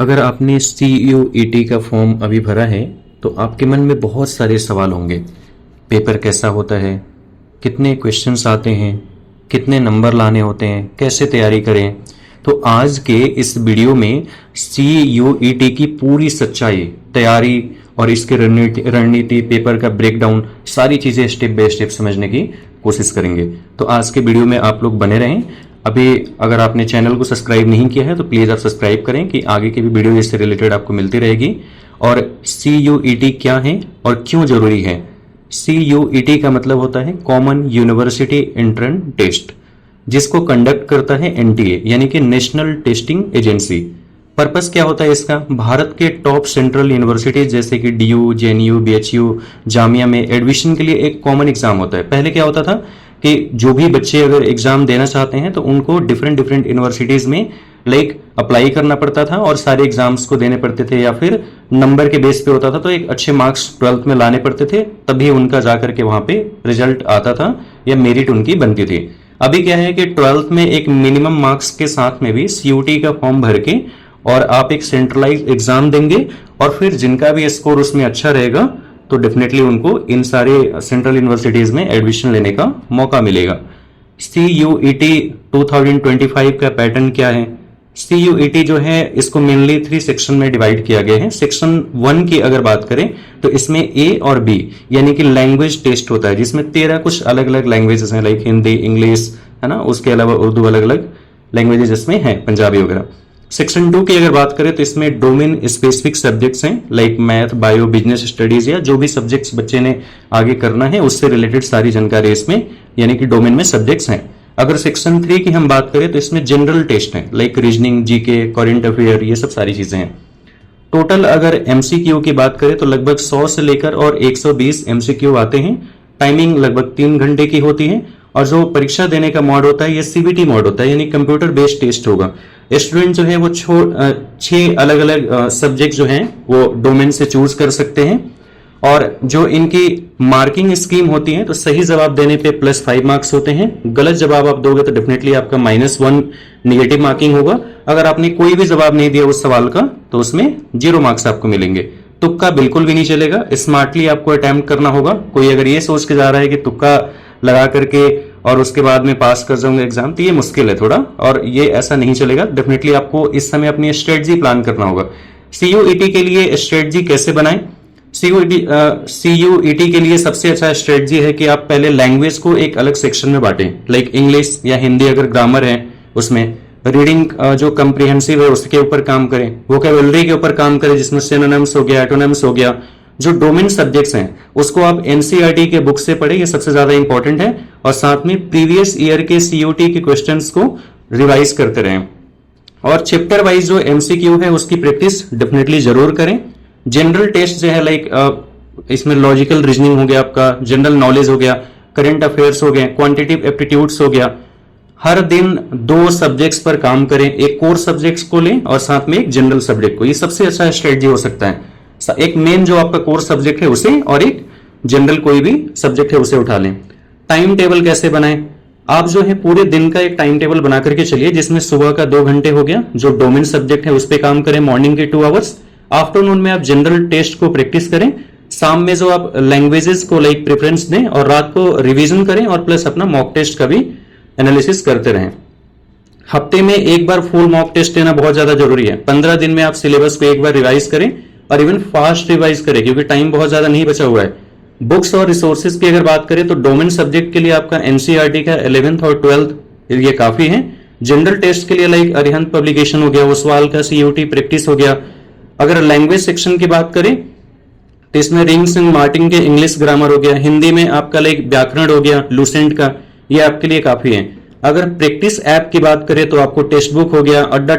अगर आपने CUET का फॉर्म अभी भरा है तो आपके मन में बहुत सारे सवाल होंगे। पेपर कैसा होता है, कितने क्वेश्चंस आते हैं, कितने नंबर लाने होते हैं, कैसे तैयारी करें। तो आज के इस वीडियो में CUET की पूरी सच्चाई, तैयारी और इसके रणनीति, पेपर का ब्रेकडाउन, सारी चीज़ें स्टेप बाय स्टेप समझने की कोशिश करेंगे। तो आज के वीडियो में आप लोग बने रहें। अभी अगर आपने चैनल को सब्सक्राइब नहीं किया है तो प्लीज़ आप सब्सक्राइब करें कि आगे की भी वीडियो इससे रिलेटेड आपको मिलती रहेगी। और CUET क्या है और क्यों जरूरी है। CUET का मतलब होता है कॉमन यूनिवर्सिटी एंट्रेंस टेस्ट, जिसको कंडक्ट करता है NTA यानी कि नेशनल टेस्टिंग एजेंसी। पर्पस क्या होता है इसका, भारत के टॉप सेंट्रल यूनिवर्सिटीज जैसे कि DU, JNU, BHU, जामिया में एडमिशन के लिए एक कॉमन एग्जाम होता है। पहले क्या होता था कि जो भी बच्चे अगर एग्जाम देना चाहते हैं तो उनको डिफरेंट यूनिवर्सिटीज में अप्लाई करना पड़ता था और सारे एग्जाम्स को देने पड़ते थे, या फिर नंबर के बेस पे होता था। तो एक अच्छे मार्क्स 12th में लाने पड़ते थे, तभी उनका जाकर के वहां पे रिजल्ट आता था या मेरिट उनकी बनती थी। अभी क्या है कि 12th में एक मिनिमम मार्क्स के साथ में भी CUET का फॉर्म भर के और आप एक सेंट्रलाइज एग्जाम देंगे और फिर जिनका भी स्कोर उसमें अच्छा रहेगा तो डेफिनेटली उनको इन सारे सेंट्रल यूनिवर्सिटीज में एडमिशन लेने का मौका मिलेगा। CUET 2025 का पैटर्न क्या है। CUET जो है इसको मेनली 3 सेक्शन में डिवाइड किया गया है। सेक्शन 1 की अगर बात करें तो इसमें A और B यानी कि लैंग्वेज टेस्ट होता है, जिसमें 13 कुछ अलग अलग लैंग्वेजेस हैं, हिंदी, इंग्लिश, है ना। उसके अलावा उर्दू अलग अलग लैंग्वेजेस इसमें है, पंजाबी वगैरह। सेक्शन 2 की अगर बात करें तो इसमें डोमेन स्पेसिफिक सब्जेक्ट्स हैं, मैथ, बायो, बिजनेस स्टडीज, या जो भी सब्जेक्ट्स बच्चे ने आगे करना है उससे रिलेटेड सारी जानकारी इसमें यानी कि डोमेन में सब्जेक्ट्स हैं। अगर सेक्शन 3 की हम बात करें तो इसमें जनरल टेस्ट है, रीजनिंग, GK, करंट अफेयर, ये सब सारी चीजें हैं। टोटल अगर MCQ की बात करें तो लगभग 100 से लेकर और 120 MCQ आते हैं। टाइमिंग लगभग 3 घंटे की होती है और जो परीक्षा देने का मोड होता है ये CBT मोड होता है, यानी कंप्यूटर बेस्ड टेस्ट होगा। स्टूडेंट जो है वो 6 अलग अलग सब्जेक्ट जो हैं वो डोमेन से चूज कर सकते हैं, और जो इनकी मार्किंग स्कीम होती है तो सही जवाब देने पे +5 मार्क्स होते हैं। गलत जवाब आप दोगे तो डेफिनेटली आपका -1 निगेटिव मार्किंग होगा। अगर आपने कोई भी जवाब नहीं दिया उस सवाल का तो उसमें 0 मार्क्स आपको मिलेंगे। तुक्का बिल्कुल भी नहीं चलेगा, स्मार्टली आपको अटेम्प्ट करना होगा। कोई अगर ये सोच के जा रहा है कि तुक्का लगा करके और उसके बाद में पास कर जाऊंगा एग्जाम, तो ये मुश्किल है थोड़ा, और ये ऐसा नहीं चलेगा। डेफिनेटली आपको इस समय अपनी स्ट्रेटजी प्लान करना होगा। CUET के लिए स्ट्रेटजी कैसे बनाएं। CUET के लिए सबसे अच्छा स्ट्रेटजी है कि आप पहले लैंग्वेज को एक अलग सेक्शन में बांटें, इंग्लिश या हिंदी अगर ग्रामर है उसमें, रीडिंग जो कंप्रिहेंसिव है उसके ऊपर काम करें, वोकैबुलरी के ऊपर काम करें जिसमें सिनोनिम्स हो गया, एटोनिम्स हो गया। जो डोमेन सब्जेक्ट्स हैं उसको आप NCERT के बुक से पढ़ें, ये सबसे ज्यादा इंपॉर्टेंट है। और साथ में प्रीवियस ईयर के CUET के क्वेश्चंस को रिवाइज करते रहें, और चैप्टर वाइज जो MCQ है उसकी प्रैक्टिस डेफिनेटली जरूर करें। जनरल टेस्ट जो है इसमें लॉजिकल रीजनिंग हो गया, आपका जनरल नॉलेज हो गया, करंट अफेयर्स हो गए, क्वांटिटेटिव एप्टीट्यूड्स हो गया। हर दिन 2 सब्जेक्ट्स पर काम करें, एक कोर सब्जेक्ट्स को लें और साथ में एक जनरल सब्जेक्ट को। ये सबसे अच्छा स्ट्रेटजी हो सकता है। एक मेन जो आपका कोर सब्जेक्ट है उसे, और एक जनरल कोई भी सब्जेक्ट है उसे उठा लें। टाइम टेबल कैसे बनाएं। आप जो है पूरे दिन का एक टाइम टेबल बना करके चलिए, जिसमें सुबह का 2 घंटे हो गया जो डोमेन सब्जेक्ट है उस पर काम करें, मॉर्निंग के 2 आवर्स, आफ्टरनून में आप जनरल टेस्ट को प्रैक्टिस करें, शाम में जो आप लैंग्वेजेस को प्रेफरेंस दें, और रात को रिवीजन करें, और प्लस अपना मॉक टेस्ट का भी एनालिसिस करते रहें। हफ्ते में एक बार फुल मॉक टेस्ट लेना बहुत ज्यादा जरूरी है। 15 दिन में आप सिलेबस को एक बार रिवाइज करें, और इवन फास्ट रिवाइज करें क्योंकि टाइम बहुत ज्यादा नहीं बचा हुआ है। बुक्स और रिसोर्सेज की अगर बात करें तो डोमेन सब्जेक्ट के लिए आपका NCERT का 11th और 12th ये काफी है। जनरल टेस्ट के लिए अरिहंत पब्लिकेशन हो गया, ओसवाल का CUET प्रैक्टिस हो गया। अगर लैंग्वेज सेक्शन की बात करें तो इसमें रिंग्स एंड मार्टिन के इंग्लिश ग्रामर हो गया, हिंदी में आपका व्याकरण हो गया लूसेंट का, ये आपके लिए काफी है। अगर प्रैक्टिस ऐप की बात करें तो आपको टेक्स्ट बुक हो गया, अड्डा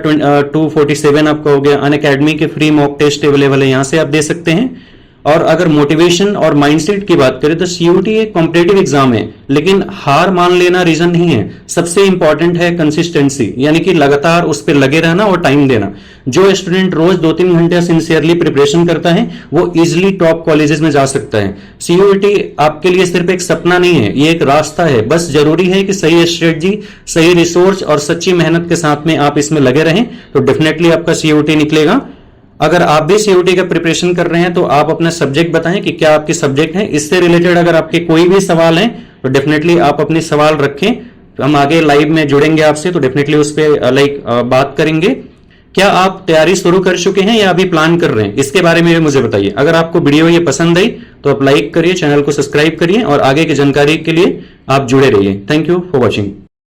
247 आपका हो गया, अनअकैडमी के फ्री मॉक टेस्ट अवेलेबल है, यहां से आप दे सकते हैं। और अगर मोटिवेशन और माइंडसेट की बात करें तो CUET एक कॉम्पिटिटिव एग्जाम है, लेकिन हार मान लेना रीजन नहीं है। सबसे इंपॉर्टेंट है कंसिस्टेंसी, यानी कि लगातार उस पर लगे रहना और टाइम देना। जो स्टूडेंट रोज 2-3 घंटे सिंसियरली प्रिपरेशन करता है वो इजिली टॉप कॉलेजेस में जा सकता है। CUET आपके लिए सिर्फ एक सपना नहीं है, ये एक रास्ता है। बस जरूरी है कि सही स्ट्रेटजी, सही रिसोर्स और सच्ची मेहनत के साथ में आप इसमें लगे रहें तो डेफिनेटली आपका CUET निकलेगा। अगर आप भी सीयूटी का प्रिपरेशन कर रहे हैं तो आप अपना सब्जेक्ट बताएं कि क्या आपके सब्जेक्ट है, इससे रिलेटेड अगर आपके कोई भी सवाल हैं तो डेफिनेटली आप अपने सवाल रखें, हम आगे लाइव में जुड़ेंगे आपसे, तो डेफिनेटली उस पर बात करेंगे। क्या आप तैयारी शुरू कर चुके हैं या अभी प्लान कर रहे हैं, इसके बारे में भी मुझे बताइए। अगर आपको वीडियो ये पसंद आई तो आप लाइक करिए, चैनल को सब्सक्राइब करिए और आगे की जानकारी के लिए आप जुड़े रहिए। Thank you for watching.